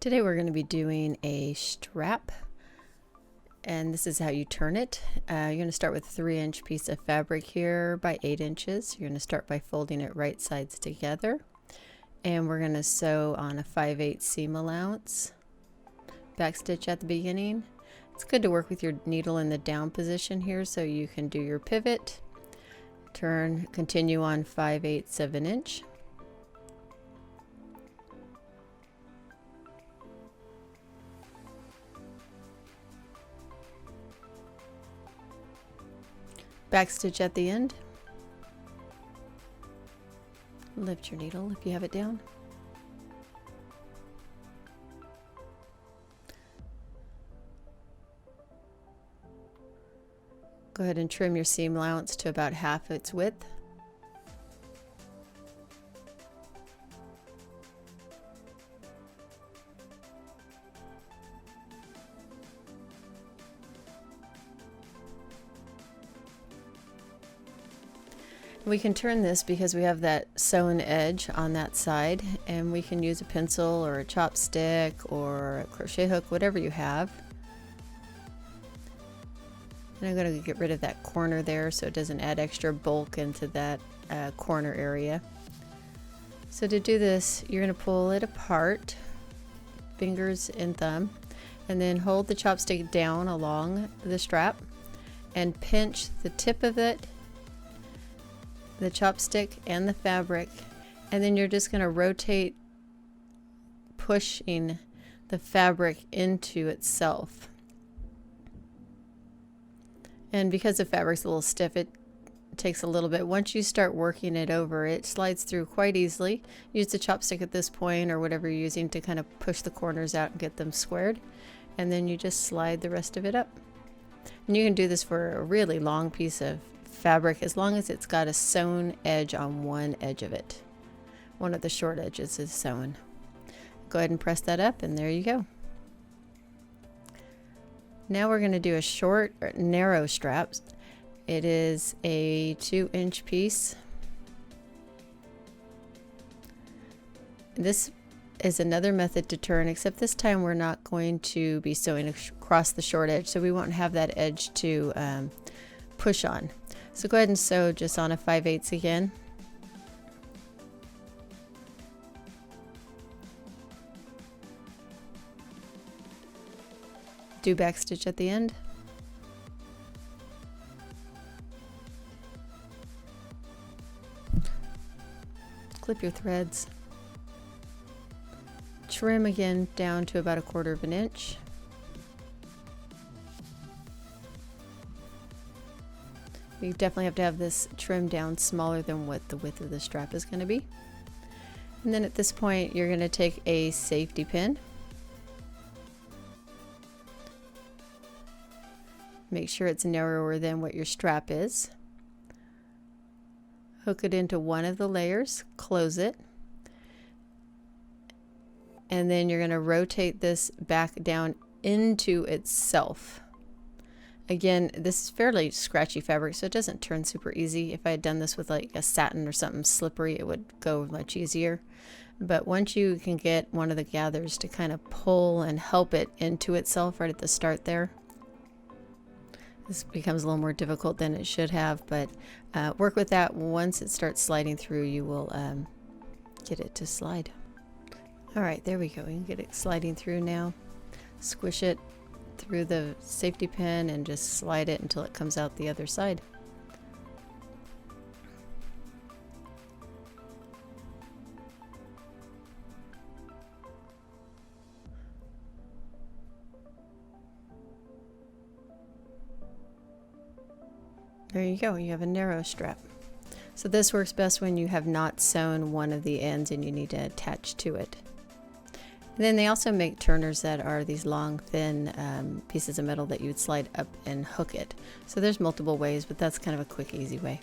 Today we're going to be doing a strap, and this is how you turn it. You're going to start with a 3-inch piece of fabric here by 8 inches. You're going to start by folding it right sides together, and we're going to sew on a 5/8 seam allowance back stitch at the beginning. It's good to work with your needle in the down position here so you can do your pivot, turn, continue on 5/8 of an inch. Back stitch at the end. Lift your needle if you have it down. Go ahead and trim your seam allowance to about half its width. We can turn this because we have that sewn edge on that side, and we can use a pencil or a chopstick or a crochet hook, whatever you have. And I'm going to get rid of that corner there so it doesn't add extra bulk into that corner area. So to do this, you're going to pull it apart, fingers and thumb, and then hold the chopstick down along the strap and pinch the tip of it, the chopstick and the fabric, and then you're just going to rotate, pushing the fabric into itself. And because the fabric's a little stiff, it takes a little bit. Once you start working it over, it slides through quite easily. Use the chopstick at this point or whatever you're using to kind of push the corners out and get them squared, and then you just slide the rest of it up. And you can do this for a really long piece of fabric as long as it's got a sewn edge on one edge of it. One of the short edges is sewn. Go ahead and press that up, and there you go. Now we're going to do a short or narrow strap. It is a 2-inch piece. This is another method to turn, except this time we're not going to be sewing across the short edge, so we won't have that edge to push on. So go ahead and sew just on a 5/8 again. Do back stitch at the end. Clip your threads. Trim again down to about 1/4 of an inch. You definitely have to have this trimmed down smaller than what the width of the strap is going to be. And then at this point, you're going to take a safety pin. Make sure it's narrower than what your strap is. Hook it into one of the layers, close it, and then you're going to rotate this back down into itself. Again, this is fairly scratchy fabric, so it doesn't turn super easy. If I had done this with like a satin or something slippery, it would go much easier. But once you can get one of the gathers to kind of pull and help it into itself right at the start there, this becomes a little more difficult than it should have, but work with that. Once it starts sliding through, you will get it to slide. All right, there we go. We can get it sliding through now. Squish it through the safety pin and just slide it until it comes out the other side. There you go, you have a narrow strap. So this works best when you have not sewn one of the ends and you need to attach to it. And then they also make turners that are these long, thin pieces of metal that you would slide up and hook it. So there's multiple ways, but that's kind of a quick, easy way.